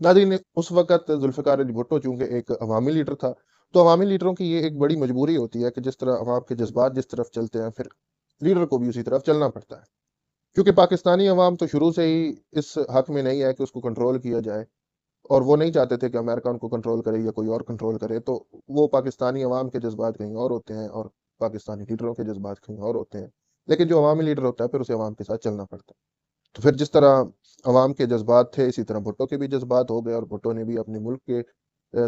ناظرین اس وقت ذوالفقار علی بھٹو چونکہ ایک عوامی لیڈر تھا، تو عوامی لیڈروں کی یہ ایک بڑی مجبوری ہوتی ہے کہ جس طرح عوام کے جذبات جس طرف چلتے ہیں پھر لیڈر کو بھی اسی طرف چلنا پڑتا ہے، کیونکہ پاکستانی عوام تو شروع سے ہی اس حق میں نہیں ہے کہ اس کو کنٹرول کیا جائے، اور وہ نہیں چاہتے تھے کہ امریکہ ان کو کنٹرول کرے یا کوئی اور کنٹرول کرے، تو وہ پاکستانی عوام کے جذبات کہیں اور ہوتے ہیں اور پاکستانی لیڈروں کے جذبات کہیں اور ہوتے ہیں، لیکن جو عوامی لیڈر ہوتا ہے پھر اسے عوام کے ساتھ چلنا پڑتا ہے۔ تو پھر جس طرح عوام کے جذبات تھے اسی طرح بھٹو کے بھی جذبات ہو گئے، اور بھٹو نے بھی اپنے ملک کے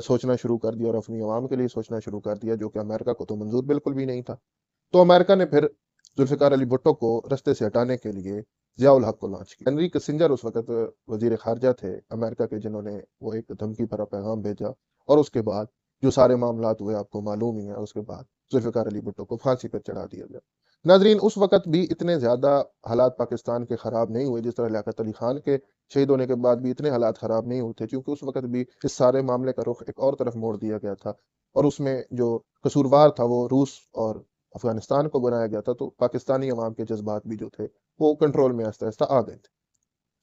سوچنا شروع کر دیا اور اپنی عوام کے لیے سوچنا شروع کر دیا، جو کہ امریکہ کو تو منظور بالکل بھی نہیں تھا۔ تو امریکہ نے پھر ذوالفقار علی بھٹو کو رستے سے ہٹانے کے لیے ضیاء الحق کو لانچ کیا۔ ہنری کسنجر اس وقت وزیر خارجہ تھے امریکہ کے، جنہوں نے وہ ایک دھمکی بھرا پیغام بھیجا، اور اس کے بعد جو سارے معاملات ہوئے آپ کو معلوم ہی ہے، اس کے بعد ذوالفقار علی بھٹو کو پھانسی پر چڑھا دیا گیا۔ ناظرین اس وقت بھی اتنے زیادہ حالات پاکستان کے خراب نہیں ہوئے، جس طرح لیاقت علی خان کے شہید ہونے کے بعد بھی اتنے حالات خراب نہیں ہوتے، کیونکہ اس وقت بھی اس سارے معاملے کا رخ ایک اور طرف موڑ دیا گیا تھا، اور اس میں جو قصوروار تھا وہ روس اور افغانستان کو بنایا گیا تھا، تو پاکستانی عوام کے جذبات بھی جو تھے وہ کنٹرول میں آہستہ آہستہ آ گئے تھے۔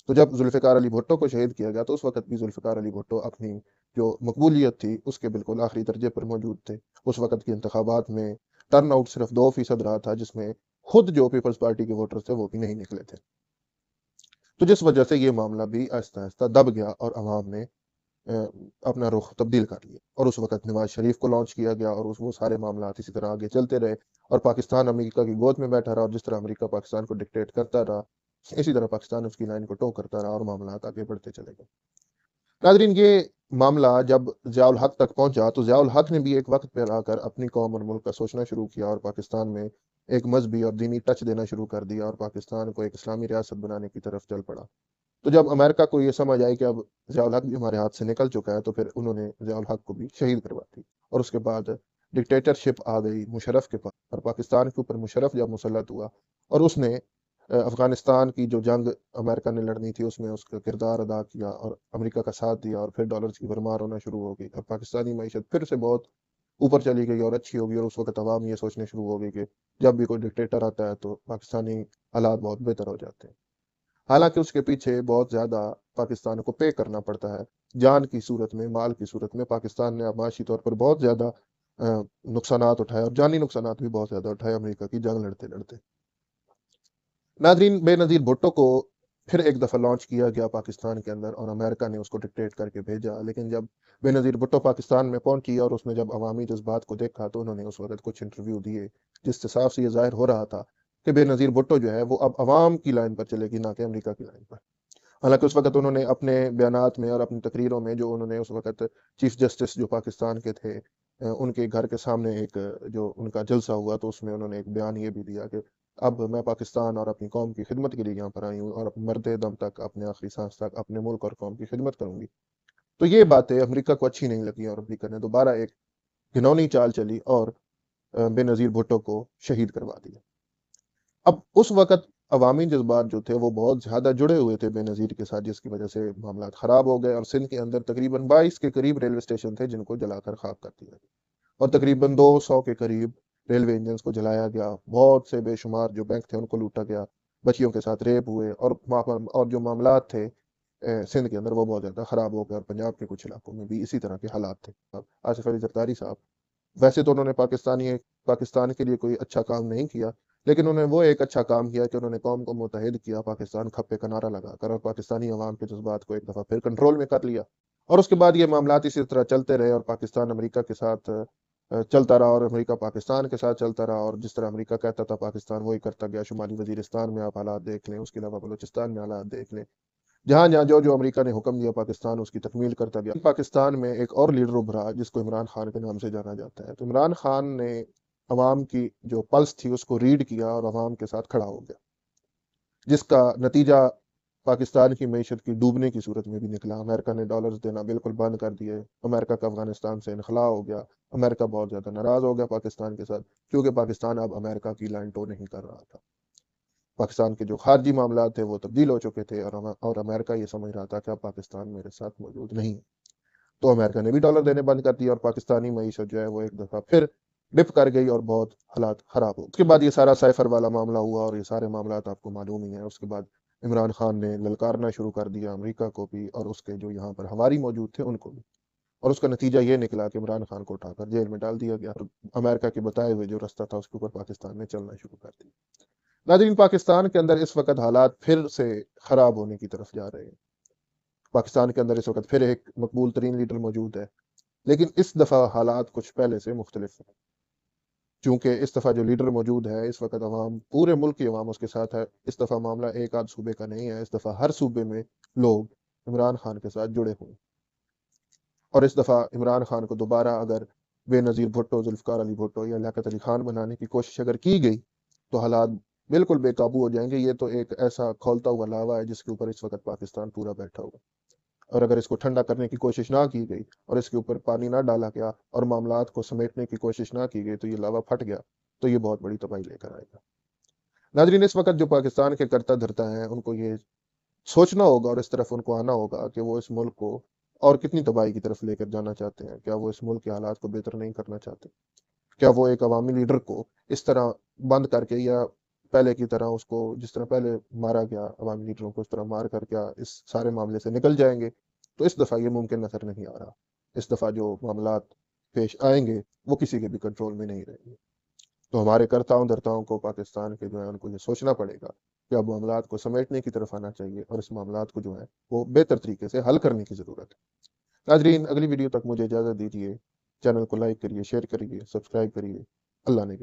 تو جب ذوالفقار علی بھٹو کو شہید کیا گیا تو اس وقت بھی ذوالفقار علی بھٹو اپنی جو مقبولیت تھی اس کے بالکل آخری درجے پر موجود تھے۔ اس وقت کے انتخابات میں ٹرن آؤٹ صرف 2% رہا تھا، جس میں خود جو پیپلز پارٹی کے ووٹر تھے وہ بھی نہیں نکلے تھے، تو جس وجہ سے یہ معاملہ بھی آہستہ آہستہ دب گیا اور عوام نے اپنا رخ تبدیل کر لیا، اور اس وقت نواز شریف کو لانچ کیا گیا، اور وہ سارے معاملات اسی طرح آگے چلتے رہے، اور پاکستان امریکہ کی گود میں بیٹھا رہا، اور جس طرح امریکہ پاکستان کو ڈکٹیٹ کرتا رہا اسی طرح پاکستان اس کی لائن کو ٹو کرتا رہا، اور معاملات آگے بڑھتے چلے گئے۔ ناظرین یہ معاملہ جب ضیاء الحق تک پہنچا تو ضیاء الحق نے بھی ایک وقت پہ آ کر اپنی قوم اور ملک کا سوچنا شروع کیا، اور پاکستان میں ایک مذہبی اور دینی ٹچ دینا شروع کر دیا، اور پاکستان کو ایک اسلامی ریاست بنانے کی طرف چل پڑا۔ تو جب امریکہ کو یہ سمجھ آئی کہ اب ضیاء الحق بھی ہمارے ہاتھ سے نکل چکا ہے، تو پھر انہوں نے ضیاء الحق کو بھی شہید کروا دی، اور اس کے بعد ڈکٹیٹرشپ آ گئی مشرف کے پاس، اور پاکستان کے اوپر مشرف جب مسلط ہوا اور اس نے افغانستان کی جو جنگ امریکہ نے لڑنی تھی اس میں اس کا کردار ادا کیا اور امریکہ کا ساتھ دیا، اور پھر ڈالرز کی بھرمار ہونا شروع ہو گئی، اور پاکستانی معیشت پھر سے بہت اوپر چلی گئی اور اچھی ہوگی، اور اس وقت عوام یہ سوچنے شروع ہو گئی کہ جب بھی کوئی ڈکٹیٹر آتا ہے تو پاکستانی حالات بہت بہتر ہو جاتے ہیں۔ حالانکہ اس کے پیچھے بہت زیادہ پاکستان کو پے کرنا پڑتا ہے، جان کی صورت میں، مال کی صورت میں۔ پاکستان نے معاشی طور پر بہت زیادہ نقصانات اٹھائے، اور جانی نقصانات بھی بہت زیادہ اٹھائے امریکہ کی جنگ لڑتے لڑتے۔ ناظرین بے نظیر بھٹو کو پھر ایک دفعہ لانچ کیا گیا پاکستان کے اندر، اور امریکہ نے اس کو ڈکٹیٹ کر کے بھیجا، لیکن جب بے نظیر بھٹو پاکستان میں پہنچی اور اس نے جب عوامی جذبات کو دیکھا تو انہوں نے اس وقت کچھ انٹرویو دیے جس سے صاف سے یہ ظاہر ہو رہا تھا کہ بے نظیر بھٹو جو ہے وہ اب عوام کی لائن پر چلے گی، نہ کہ امریکہ کی لائن پر۔ حالانکہ اس وقت انہوں نے اپنے بیانات میں اور اپنی تقریروں میں، جو انہوں نے اس وقت چیف جسٹس جو پاکستان کے تھے ان کے گھر کے سامنے ایک جو ان کا جلسہ ہوا، تو اس میں انہوں نے ایک بیان یہ بھی دیا کہ اب میں پاکستان اور اپنی قوم کی خدمت کے لیے یہاں پر آئی ہوں، اور مرد دم تک، اپنے آخری سانس تک اپنے ملک اور قوم کی خدمت کروں گی۔ تو یہ باتیں امریکہ کو اچھی نہیں لگی، اور امریکہ نے دوبارہ ایک گھنونی چال چلی اور بے نظیر بھٹو کو شہید کروا دیا۔ اب اس وقت عوامی جذبات جو تھے وہ بہت زیادہ جڑے ہوئے تھے بے نظیر کے ساتھ، جس کی وجہ سے معاملات خراب ہو گئے، اور سندھ کے اندر تقریباً 22 کے قریب ریلوے اسٹیشن تھے جن کو جلا کر خاک کر دیا گیا، اور تقریباً 200 کے قریب ریلوے انجنز کو جلایا گیا، بہت سے بے شمار جو بینک تھے ان کو لوٹا گیا، بچیوں کے ساتھ ریپ ہوئے، اور جو معاملات تھے سندھ کے اندر وہ بہت زیادہ خراب ہو گئے، اور پنجاب کے کچھ علاقوں میں بھی اسی طرح کے حالات تھے۔ آصف علی زرداری صاحب، ویسے تو انہوں نے پاکستان کے لیے کوئی اچھا کام نہیں کیا، لیکن انہوں نے وہ ایک اچھا کام کیا کہ انہوں نے قوم کو متحد کیا، پاکستان کھپے کا نعرہ لگا کر، اور پاکستانی عوام کے جذبات کو ایک دفعہ پھر کنٹرول میں کر لیا، اور اس کے بعد یہ معاملات اسی طرح چلتے رہے، اور پاکستان امریکہ کے ساتھ چلتا رہا، اور امریکہ پاکستان کے ساتھ چلتا رہا، اور جس طرح امریکہ کہتا تھا پاکستان وہی کرتا گیا۔ شمالی وزیرستان میں آپ حالات دیکھ لیں، اس کے علاوہ بلوچستان میں حالات دیکھ لیں، جہاں جہاں جو امریکہ نے حکم دیا پاکستان اس کی تکمیل کرتا گیا۔ پاکستان میں ایک اور لیڈر ابھرا جس کو عمران خان کے نام سے جانا جاتا ہے، تو عمران خان نے عوام کی جو پلس تھی اس کو ریڈ کیا اور عوام کے ساتھ کھڑا ہو گیا، جس کا نتیجہ پاکستان کی معیشت کی ڈوبنے کی صورت میں بھی نکلا۔ امریکہ نے ڈالرز دینا بالکل بند کر دیے، امریکہ کا افغانستان سے انخلاء ہو گیا، امریکہ بہت زیادہ ناراض ہو گیا پاکستان کے ساتھ، کیونکہ پاکستان اب امریکہ کی لائن ٹو نہیں کر رہا تھا۔ پاکستان کے جو خارجی معاملات تھے وہ تبدیل ہو چکے تھے، اور امریکہ یہ سمجھ رہا تھا کہ اب پاکستان میرے ساتھ موجود نہیں ہے، تو امریکہ نے بھی ڈالر دینے بند کر دیا، اور پاکستانی معیشت جو ہے وہ ایک دفعہ پھر ڈپ کر گئی اور بہت حالات خراب ہو۔ اس کے بعد یہ سارا سائفر والا معاملہ ہوا، اور یہ سارے معاملات آپ کو معلوم ہی ہیں۔ اس کے بعد عمران خان نے للکارنا شروع کر دیا امریکہ کو بھی، اور اس کے جو یہاں پر ہواری موجود تھے ان کو بھی، اور اس کا نتیجہ یہ نکلا کہ عمران خان کو اٹھا کر جیل میں ڈال دیا گیا، اور امریکہ کے بتائے ہوئے جو رستہ تھا اس کے اوپر پاکستان نے چلنا شروع کر دیا۔ ناظرین، پاکستان کے اندر اس وقت حالات پھر سے خراب ہونے کی طرف جا رہے ہیں۔ پاکستان کے اندر اس وقت پھر ایک مقبول ترین لیڈر موجود ہے، لیکن اس دفعہ حالات کچھ پہلے سے مختلف ہیں، چونکہ اس دفعہ جو لیڈر موجود ہے اس وقت عوام، پورے ملک کی عوام اس کے ساتھ ہے۔ اس دفعہ معاملہ ایک آدھ صوبے کا نہیں ہے، اس دفعہ ہر صوبے میں لوگ عمران خان کے ساتھ جڑے ہوئے، اور اس دفعہ عمران خان کو دوبارہ اگر بے نظیر بھٹو، ذوالفقار علی بھٹو یا لیاقت علی خان بنانے کی کوشش اگر کی گئی تو حالات بالکل بے قابو ہو جائیں گے۔ یہ تو ایک ایسا کھولتا ہوا لاوا ہے جس کے اوپر اس وقت پاکستان پورا بیٹھا ہوا، اور اگر اس کو ٹھنڈا کرنے کی کوشش نہ کی گئی اور اس کے اوپر پانی نہ ڈالا گیا اور معاملات کو سمیٹنے کی کوشش نہ کی گئی تو یہ لاوا پھٹ گیا تو یہ بہت بڑی تباہی لے کر آئے گا۔ ناظرین، اس وقت جو پاکستان کے کرتا دھرتا ہیں ان کو یہ سوچنا ہوگا اور اس طرف ان کو آنا ہوگا کہ وہ اس ملک کو اور کتنی تباہی کی طرف لے کر جانا چاہتے ہیں۔ کیا وہ اس ملک کے حالات کو بہتر نہیں کرنا چاہتے؟ کیا وہ ایک عوامی لیڈر کو اس طرح بند کر کے، یا پہلے کی طرح اس کو جس طرح پہلے مارا گیا عوامی لیڈروں کو اس طرح مار کر کیا اس سارے معاملے سے نکل جائیں گے؟ تو اس دفعہ یہ ممکن نظر نہیں آ رہا۔ اس دفعہ جو معاملات پیش آئیں گے وہ کسی کے بھی کنٹرول میں نہیں رہیں گے۔ تو ہمارے کرتاؤں دھرتاؤں کو، پاکستان کے جو ہے ان کو یہ سوچنا پڑے گا کہ اب معاملات کو سمیٹنے کی طرف آنا چاہیے، اور اس معاملات کو جو ہے وہ بہتر طریقے سے حل کرنے کی ضرورت ہے۔ ناظرین، اگلی ویڈیو تک مجھے اجازت دیجیے۔ چینل کو لائک کریے، شیئر کریے، سبسکرائب کریے۔ اللہ نے